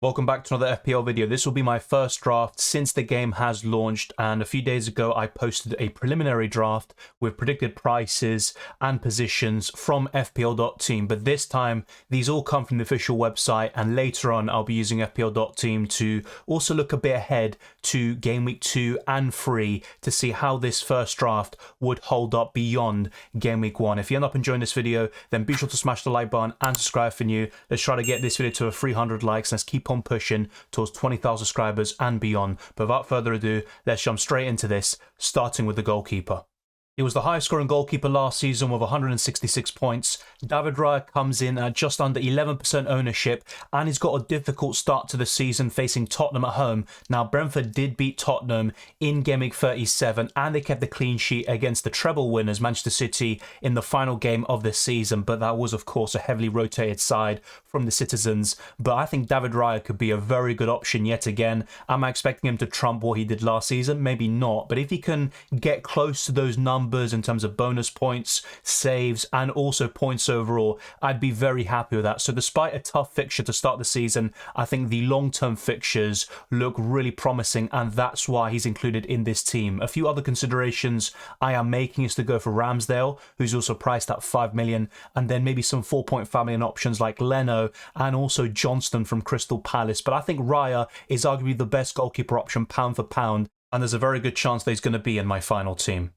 Welcome back to another FPL video. This will be my first draft since the game has launched, and a few days ago I posted a preliminary draft with predicted prices and positions from FPL.team, but this time these all come from the official website, and later on I'll be using FPL.team to also look a bit ahead to Game Week 2 and 3 to see how this first draft would hold up beyond Game Week 1. If you end up enjoying this video, then be sure to smash the like button and subscribe for new. Let's try to get this video to 300 likes. Let's keep on pushing towards 20,000 subscribers and beyond. But without further ado, let's jump straight into this, starting with the goalkeeper. He was the highest scoring goalkeeper last season with 166 points. David Raya comes in at just under 11% ownership, and he's got a difficult start to the season facing Tottenham at home. Now, Brentford did beat Tottenham in Game Week 37, and they kept the clean sheet against the treble winners, Manchester City, in the final game of the season. But that was, of course, a heavily rotated side from the citizens. But I think David Raya could be a very good option yet again. Am I expecting him to trump what he did last season? Maybe not. But if he can get close to those numbers in terms of bonus points, saves, and also points overall, I'd be very happy with that. So despite a tough fixture to start the season, I think the long-term fixtures look really promising, and that's why he's included in this team. A few other considerations I am making is to go for Ramsdale, who's also priced at 5 million, and then maybe some 4.5 million options like Leno and also Johnston from Crystal Palace. But I think Raya is arguably the best goalkeeper option pound for pound, and there's a very good chance that he's going to be in my final team.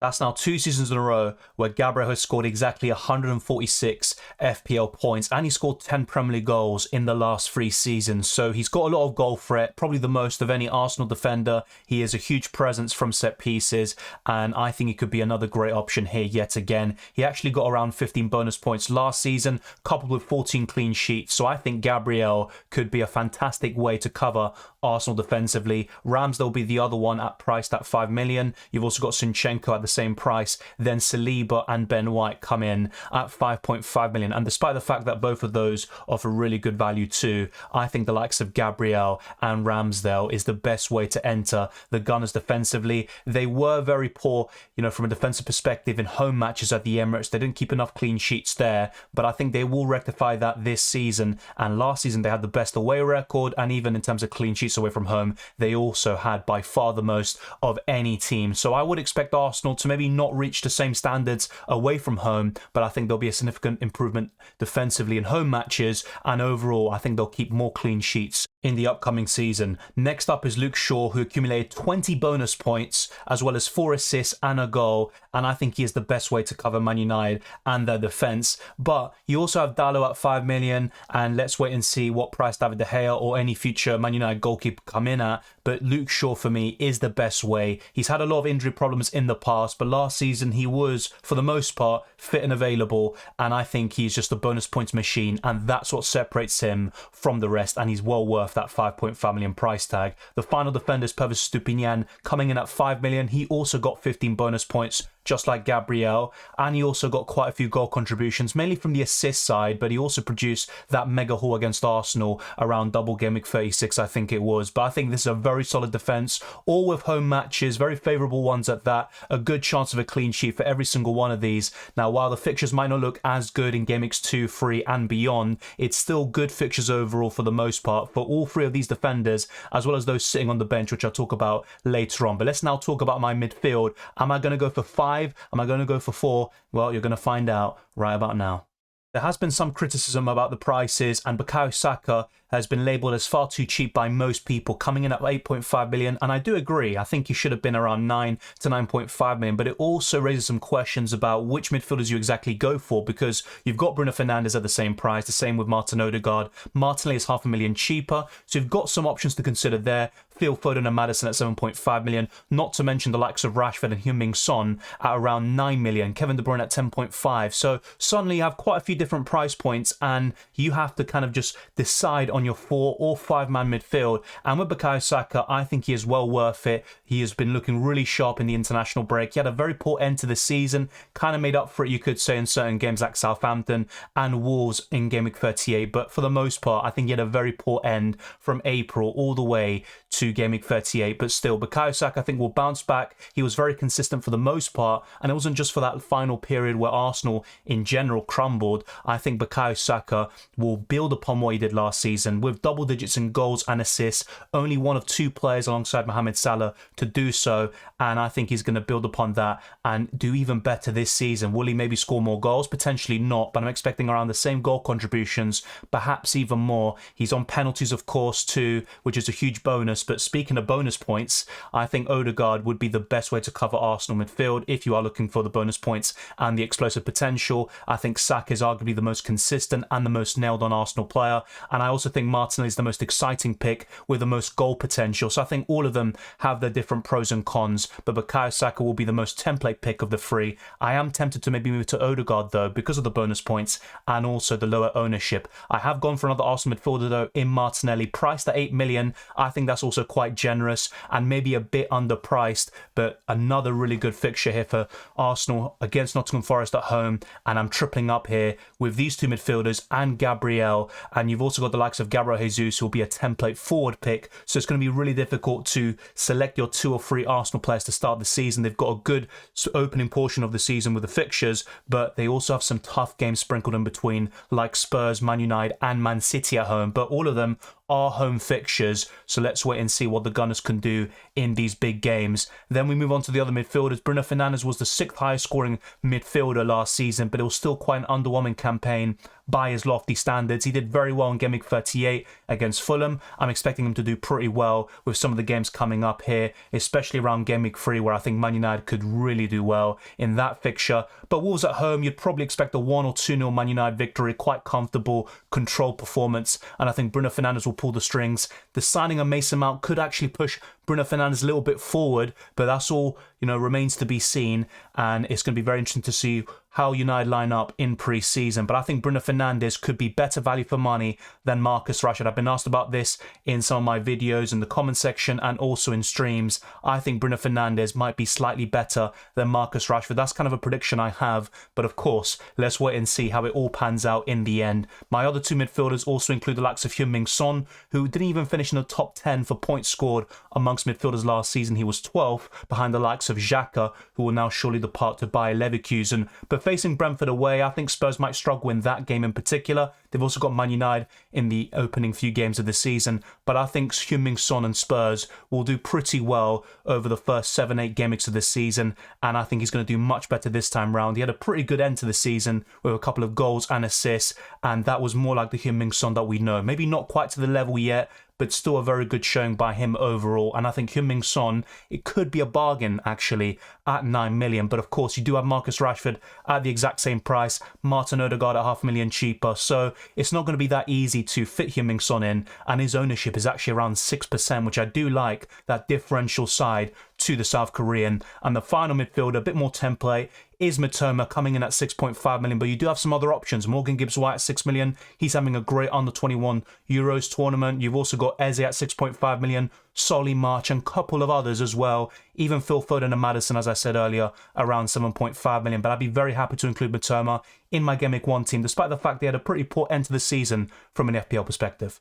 That's now 2 seasons in a row where Gabriel has scored exactly 146 FPL points, and he scored 10 Premier League goals in the last 3 seasons. So he's got a lot of goal threat, probably the most of any Arsenal defender. He is a huge presence from set pieces, and I think he could be another great option here yet again. He actually got around 15 bonus points last season, coupled with 14 clean sheets. So I think Gabriel could be a fantastic way to cover Arsenal defensively. Ramsdale will be the other one priced at 5 million. You've also got Zinchenko at the same price. Then Saliba and Ben White come in at 5.5 million. And despite the fact that both of those offer really good value too, I think the likes of Gabriel and Ramsdale is the best way to enter the Gunners defensively. They were very poor, from a defensive perspective in home matches at the Emirates. They didn't keep enough clean sheets there, but I think they will rectify that this season. And last season they had the best away record, and even in terms of clean sheets away from home, they also had by far the most of any team. So I would expect Arsenal to maybe not reach the same standards away from home, but I think there'll be a significant improvement defensively in home matches, and overall I think they'll keep more clean sheets in the upcoming season. Next up is Luke Shaw, who accumulated 20 bonus points as well as 4 assists and a goal, and I think he is the best way to cover Man United and their defence. But you also have Dalot at 5 million, and let's wait and see what price David De Gea or any future Man United goalkeeper come in at, but Luke Shaw for me is the best way. He's had a lot of injury problems in the past, but last season he was, for the most part, fit and available, and I think he's just a bonus points machine, and that's what separates him from the rest, and he's well worth that 5.5 million price tag. The final defender is Pervis Stupinian, coming in at 5 million. He also got 15 bonus points, just like Gabriel, and he also got quite a few goal contributions, mainly from the assist side, but he also produced that mega haul against Arsenal around double Game Week 36, I think it was. But I think this is a very solid defence, all with home matches, very favourable ones at that, a good chance of a clean sheet for every single one of these. Now, while the fixtures might not look as good in Game Weeks 2, 3 and beyond, it's still good fixtures overall for the most part for all 3 of these defenders, as well as those sitting on the bench, which I'll talk about later on. But let's now talk about my midfield. Am I going to go for 5? Am I going to go for 4? Well, you're going to find out right about now. There has been some criticism about the prices, and Bukayo Saka has been labelled as far too cheap by most people, coming in at 8.5 million, and I do agree. I think he should have been around 9 to 9.5 million, but it also raises some questions about which midfielders you exactly go for, because you've got Bruno Fernandes at the same price, the same with Martin Odegaard. Martinelli is $500,000 cheaper, so you've got some options to consider there. Phil Foden and Maddison at 7.5 million, not to mention the likes of Rashford and Heung-min Son at around 9 million, Kevin De Bruyne at 10.5. So suddenly you have quite a few different price points, and you have to kind of just decide on your 4 or 5 man midfield. And with Bukayo Saka, I think he is well worth it. He has been looking really sharp in the international break. He had a very poor end to the season, kind of made up for it, you could say, in certain games like Southampton and Wolves in Game Week 38. But for the most part, I think he had a very poor end from April all the way to to Game Week 38, but still, Bukayo Saka I think will bounce back. He was very consistent for the most part, and it wasn't just for that final period where Arsenal in general crumbled. I think Bukayo Saka will build upon what he did last season with double digits in goals and assists, only one of two players alongside Mohamed Salah to do so, and I think he's going to build upon that and do even better this season. Will he maybe score more goals? Potentially not, but I'm expecting around the same goal contributions, perhaps even more. He's on penalties, of course, too, which is a huge bonus, but speaking of bonus points, I think Odegaard would be the best way to cover Arsenal midfield if you are looking for the bonus points and the explosive potential. I think Saka is arguably the most consistent and the most nailed on Arsenal player, and I also think Martinelli is the most exciting pick with the most goal potential. So I think all of them have their different pros and cons, but Bukayo Saka will be the most template pick of the three. I am tempted to maybe move to Odegaard though because of the bonus points and also the lower ownership. I have gone for another Arsenal midfielder though in Martinelli, priced at 8 million. I think that's also quite generous and maybe a bit underpriced, but another really good fixture here for Arsenal against Nottingham Forest at home, and I'm tripling up here with these two midfielders and Gabriel, and you've also got the likes of Gabriel Jesus who will be a template forward pick, so it's going to be really difficult to select your 2 or 3 Arsenal players to start the season. They've got a good opening portion of the season with the fixtures, but they also have some tough games sprinkled in between, like Spurs, Man United and Man City at home, but all of them are home fixtures, so let's wait and see what the Gunners can do in these big games. Then we move on to the other midfielders. Bruno Fernandes was the 6th highest scoring midfielder last season, but it was still quite an underwhelming campaign by his lofty standards. He did very well in Game Week 38 against Fulham. I'm expecting him to do pretty well with some of the games coming up here, especially around Game Week 3, where I think Man United could really do well in that fixture. But Wolves at home, you'd probably expect a 1 or 2-0 Man United victory, quite comfortable, controlled performance, and I think Bruno Fernandes will pull the strings. The signing of Mason Mount could actually push Bruno Fernandes a little bit forward, but that's all, remains to be seen, and it's going to be very interesting to see how United line up in pre-season. But I think Bruno Fernandes could be better value for money than Marcus Rashford. I've been asked about this in some of my videos in the comment section and also in streams. I think Bruno Fernandes might be slightly better than Marcus Rashford. That's kind of a prediction I have, but of course, let's wait and see how it all pans out in the end. My other 2 midfielders also include the likes of Heung-min Son, who didn't even finish in the top 10 for points scored amongst midfielders last season. He was 12th behind the likes of Xhaka, who will now surely depart to Bayer Leverkusen. But facing Brentford away, I think Spurs might struggle in that game in particular. They've also got Man United in the opening few games of the season, but I think Heung-min Son and Spurs will do pretty well over the first 7-8 game weeks of the season, and I think he's going to do much better this time round. He had a pretty good end to the season with a couple of goals and assists, and that was more like the Heung-min Son that we know. Maybe not quite to the level yet, but still a very good showing by him overall. And I think Heung-min Son, it could be a bargain actually at 9 million. But of course, you do have Marcus Rashford at the exact same price, Martin Odegaard at $500,000 cheaper. So it's not going to be that easy to fit Heung-min Son in. And his ownership is actually around 6%, which I do like, that differential side to the South Korean. And the final midfielder, a bit more template, is Mitoma, coming in at 6.5 million, but you do have some other options. Morgan Gibbs-White at 6 million. He's having a great under-21 Euros tournament. You've also got Eze at 6.5 million, Solly March, and a couple of others as well. Even Phil Foden and Maddison, as I said earlier, around 7.5 million. But I'd be very happy to include Mitoma in my Game Week 1 team, despite the fact they had a pretty poor end to the season from an FPL perspective.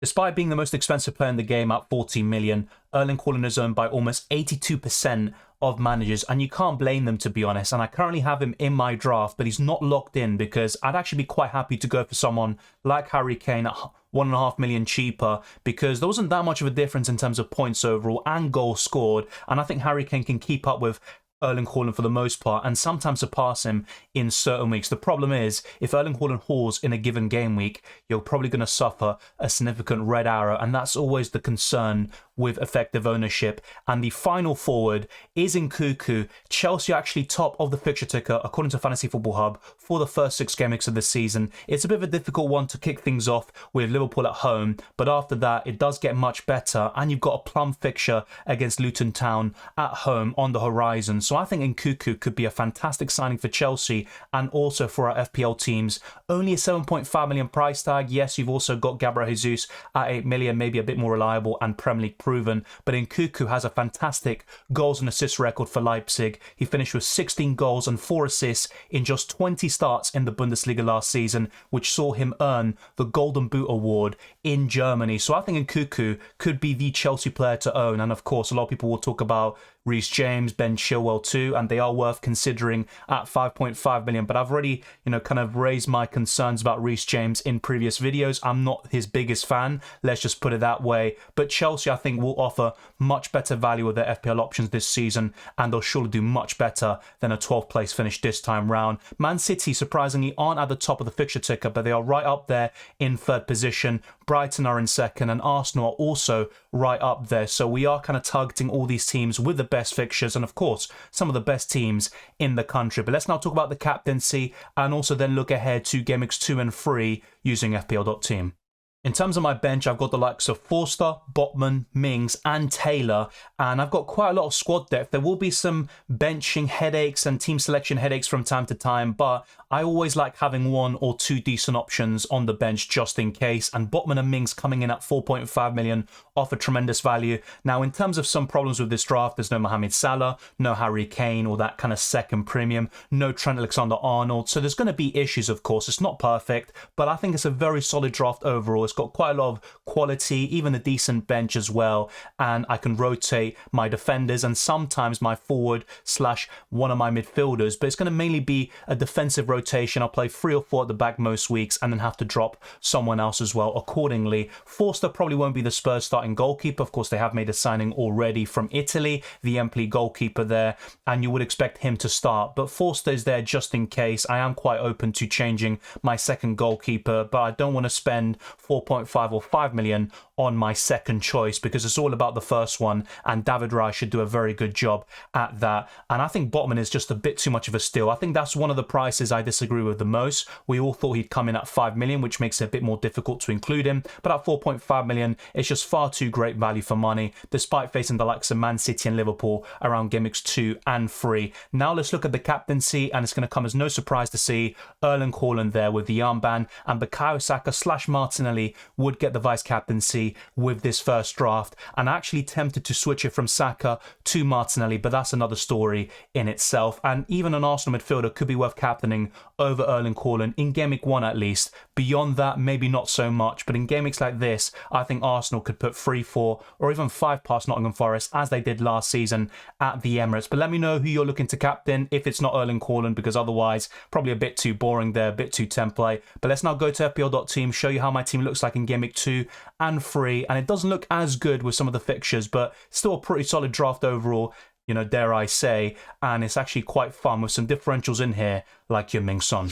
Despite being the most expensive player in the game at 14 million, Erling Haaland is owned by almost 82% of managers, and you can't blame them, to be honest. And I currently have him in my draft, but he's not locked in because I'd actually be quite happy to go for someone like Harry Kane at 1.5 million cheaper, because there wasn't that much of a difference in terms of points overall and goals scored, and I think Harry Kane can keep up with Erling Haaland for the most part and sometimes surpass him in certain weeks. The problem is, if Erling Haaland hauls in a given game week, you're probably going to suffer a significant red arrow, and that's always the concern with effective ownership. And the final forward is Nkunku. Chelsea are actually top of the fixture ticker according to Fantasy Football Hub for the first 6 game weeks of the season. It's a bit of a difficult one to kick things off with Liverpool at home, but after that it does get much better, and you've got a plum fixture against Luton Town at home on the horizon. So I think Nkunku could be a fantastic signing for Chelsea and also for our FPL teams. Only a 7.5 million price tag. Yes, you've also got Gabriel Jesus at 8 million, maybe a bit more reliable and Premier League proven, but Nkunku has a fantastic goals and assists record for Leipzig. He finished with 16 goals and 4 assists in just 20 starts in the Bundesliga last season, which saw him earn the Golden Boot award in Germany. So I think Nkunku could be the Chelsea player to own. And of course, a lot of people will talk about Reece James, Ben Chilwell too, and they are worth considering at 5.5 million. But I've already, kind of raised my concerns about Reece James in previous videos. I'm not his biggest fan, let's just put it that way. But Chelsea, I think, will offer much better value with their FPL options this season, and they'll surely do much better than a 12th place finish this time round. Man City, surprisingly, aren't at the top of the fixture ticker, but they are right up there in 3rd position. Brighton are in 2nd, and Arsenal are also right up there. So we are kind of targeting all these teams with the best fixtures, and of course, some of the best teams in the country. But let's now talk about the captaincy, and also then look ahead to Gameweeks 2 and 3 using FPL.team. In terms of my bench, I've got the likes of Forster, Botman, Mings and Taylor, and I've got quite a lot of squad depth. There will be some benching headaches and team selection headaches from time to time, but I always like having 1 or 2 decent options on the bench just in case, and Botman and Mings coming in at 4.5 million offer tremendous value. Now, in terms of some problems with this draft, there's no Mohamed Salah, no Harry Kane or that kind of second premium, no Trent Alexander-Arnold, so there's going to be issues, of course. It's not perfect, but I think it's a very solid draft overall. It's got quite a lot of quality, even a decent bench as well, and I can rotate my defenders and sometimes my forward / one of my midfielders, but it's going to mainly be a defensive rotation. I'll play 3 or 4 at the back most weeks and then have to drop someone else as well accordingly. Forster probably won't be the Spurs starting goalkeeper. Of course, they have made a signing already from Italy, the Empoli goalkeeper there, and you would expect him to start, but Forster is there just in case. I am quite open to changing my second goalkeeper, but I don't want to spend 4.5 or 5 million on my second choice because it's all about the first one, and David Raya should do a very good job at that. And I think Botman is just a bit too much of a steal. I think that's one of the prices I disagree with the most. We all thought he'd come in at 5 million, which makes it a bit more difficult to include him, but at 4.5 million, it's just far too great value for money, despite facing the likes of Man City and Liverpool around Gameweeks 2 and 3. Now let's look at the captaincy, and it's going to come as no surprise to see Erling Haaland there with the armband, and Bukayo Saka / Martinelli would get the vice captaincy with this first draft, and actually tempted to switch it from Saka to Martinelli, but that's another story in itself. And even an Arsenal midfielder could be worth captaining over Erling Haaland in Gameweek 1 at least. Beyond that, maybe not so much, but in Gameweeks like this, I think Arsenal could put 3, 4 or even 5 past Nottingham Forest as they did last season at the Emirates. But let me know who you're looking to captain if it's not Erling Haaland, because otherwise probably a bit too boring there, a bit too template. But let's now go to FPL.team, show you how my team looks like in Gameweek 2 and 3, and it doesn't look as good with some of the fixtures, but still a pretty solid draft overall, dare I say, and it's actually quite fun with some differentials in here like Heung-min Son.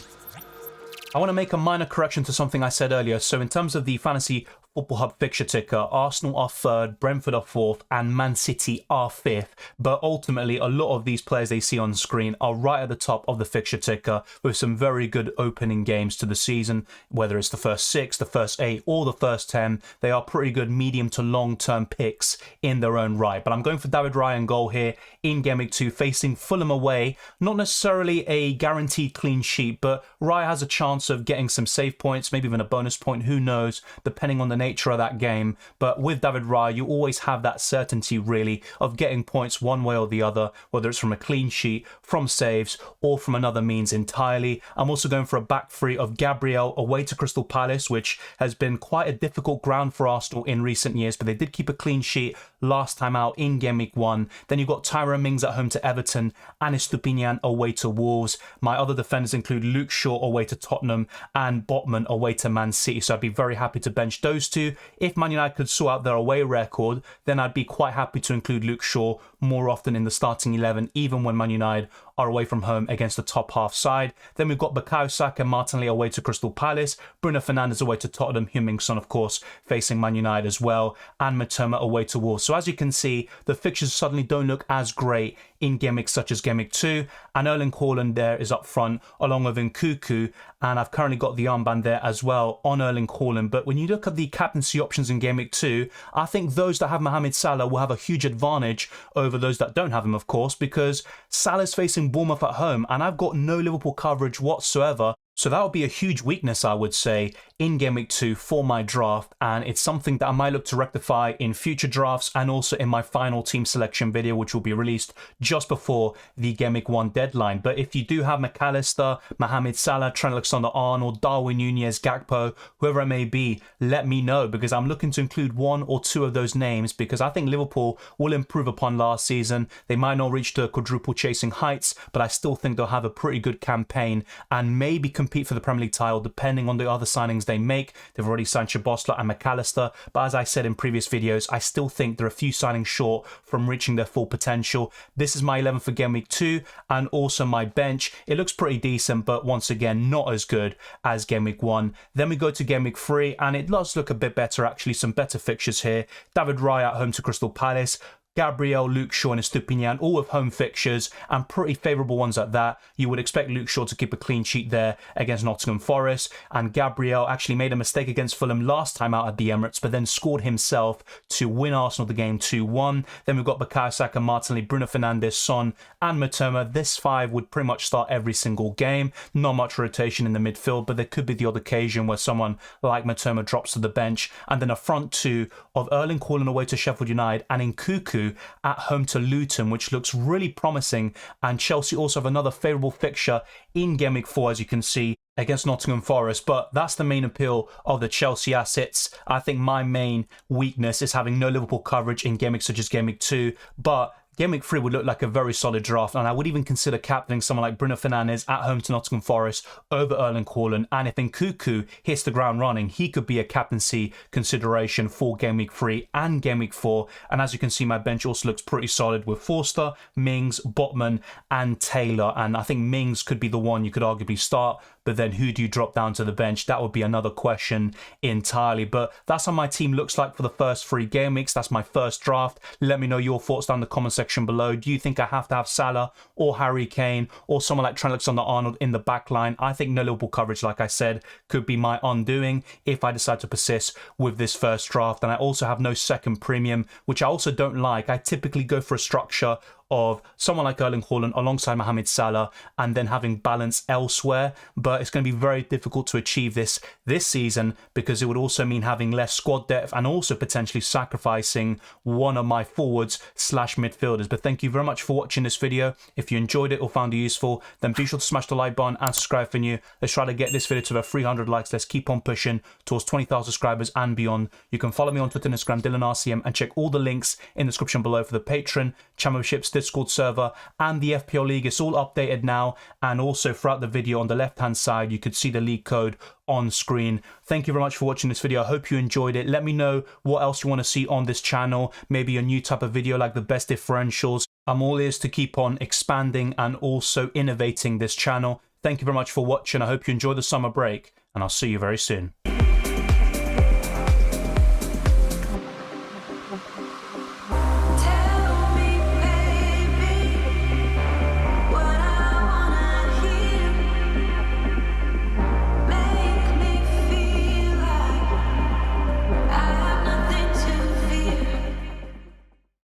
I want to make a minor correction to something I said earlier. So in terms of the Fantasy Football Hub fixture ticker, Arsenal are 3rd, Brentford are 4th, and Man City are 5th. But ultimately, a lot of these players they see on screen are right at the top of the fixture ticker with some very good opening games to the season. Whether it's the first 6, the first 8, or the first 10, they are pretty good medium to long-term picks in their own right. But I'm going for David Raya in goal here in Gameweek 2, facing Fulham away. Not necessarily a guaranteed clean sheet, but Raya has a chance of getting some save points, maybe even a bonus point, who knows, depending on the nature of that game. But with David Raya, you always have that certainty really of getting points one way or the other, whether it's from a clean sheet, from saves, or from another means entirely. I'm also going for a back three of Gabriel away to Crystal Palace, which has been quite a difficult ground for Arsenal in recent years, but they did keep a clean sheet last time out in Gameweek 1. Then you've got Tyrone Mings at home to Everton and Estupinian away to Wolves. My other defenders include Luke Shaw away to Tottenham and Botman away to Man City, so I'd be very happy to bench those two. If Man United could sort out their away record, then I'd be quite happy to include Luke Shaw more often in the starting 11, even when Man United are away from home against the top half side. Then we've got Bukayo Saka and Martinelli away to Crystal Palace, Bruno Fernandes away to Tottenham, Heung-min Son of course facing Man United as well, and Matoma away to Wolves. So as you can see, the fixtures suddenly don't look as great in Gameweeks such as Gameweek 2, and Erling Haaland there is up front along with Nkunku, and I've currently got the armband there as well on Erling Haaland. But when you look at the captaincy options in Gameweek 2, I think those that have Mohamed Salah will have a huge advantage over those that don't have him, of course, because Salah's facing Bournemouth at home, and I've got no Liverpool coverage whatsoever. So that would be a huge weakness, I would say, in Game Week 2 for my draft, and it's something that I might look to rectify in future drafts and also in my final team selection video, which will be released just before the Game Week 1 deadline. But if you do have McAllister, Mohamed Salah, Trent Alexander-Arnold, Darwin Nunez, Gakpo, whoever it may be, let me know, because I'm looking to include one or two of those names, because I think Liverpool will improve upon last season. They might not reach the quadruple chasing heights, but I still think they'll have a pretty good campaign and maybe compete for the Premier League title depending on the other signings they make. They've already signed Szoboszlai and McAllister, but as I said in previous videos, I still think they're a few signings short from reaching their full potential. This is my 11 for Game Week 2 and also my bench. It looks pretty decent, but once again, not as good as Game Week 1. Then we go to Game Week 3 and it does look a bit better, actually, some better fixtures here. David Raya at home to Crystal Palace. Gabriel, Luke Shaw and Estupiñán, all with home fixtures and pretty favourable ones at that. You would expect Luke Shaw to keep a clean sheet there against Nottingham Forest, and Gabriel actually made a mistake against Fulham last time out at the Emirates, but then scored himself to win Arsenal the game 2-1. Then we've got Bukayo Saka, Martinelli, Bruno Fernandes, Son and Matoma. This five would pretty much start every single game. Not much rotation in the midfield, but there could be the odd occasion where someone like Matoma drops to the bench. And then a front two of Erling Haaland away to Sheffield United and Nkunku at home to Luton, which looks really promising. And Chelsea also have another favourable fixture in Game Week 4, as you can see, against Nottingham Forest. But that's the main appeal of the Chelsea assets. I think my main weakness is having no Liverpool coverage in game weeks such as Game Week 2, but Game Week 3 would look like a very solid draft, and I would even consider captaining someone like Bruno Fernandes at home to Nottingham Forest over Erling Haaland. And if Nkunku hits the ground running, he could be a captaincy consideration for Game Week 3 and Game Week 4. And as you can see, my bench also looks pretty solid with Forster, Mings, Botman and Taylor. And I think Mings could be the one you could arguably start, but then who do you drop down to the bench? That would be another question entirely. But that's how my team looks like for the first 3 game weeks. That's my first draft. Let me know your thoughts down in the comment section below. Do you think I have to have Salah or Harry Kane or someone like Trent Alexander-Arnold in the back line? I think no Liverpool coverage, like I said, could be my undoing if I decide to persist with this first draft. And I also have no second premium, which I also don't like. I typically go for a structure of someone like Erling Haaland alongside Mohamed Salah and then having balance elsewhere, but it's going to be very difficult to achieve this season because it would also mean having less squad depth and also potentially sacrificing one of my forwards / midfielders. But thank you very much for watching this video. If you enjoyed it or found it useful, then be sure to smash the like button and subscribe if you're new. Let's try to get this video to about 300 likes. Let's keep on pushing towards 20,000 subscribers and beyond. You can follow me on Twitter and Instagram, DylanRCM, and check all the links in the description below for the Patreon, Championships, Discord server and the FPL League. It's all updated now, and also throughout the video on the left hand side you could see the league code on screen. Thank you very much for watching this video. I hope you enjoyed it. Let me know what else you want to see on this channel, maybe a new type of video like the best differentials. I'm all ears to keep on expanding and also innovating this channel. Thank you very much for watching. I hope you enjoy the summer break, and I'll see you very soon.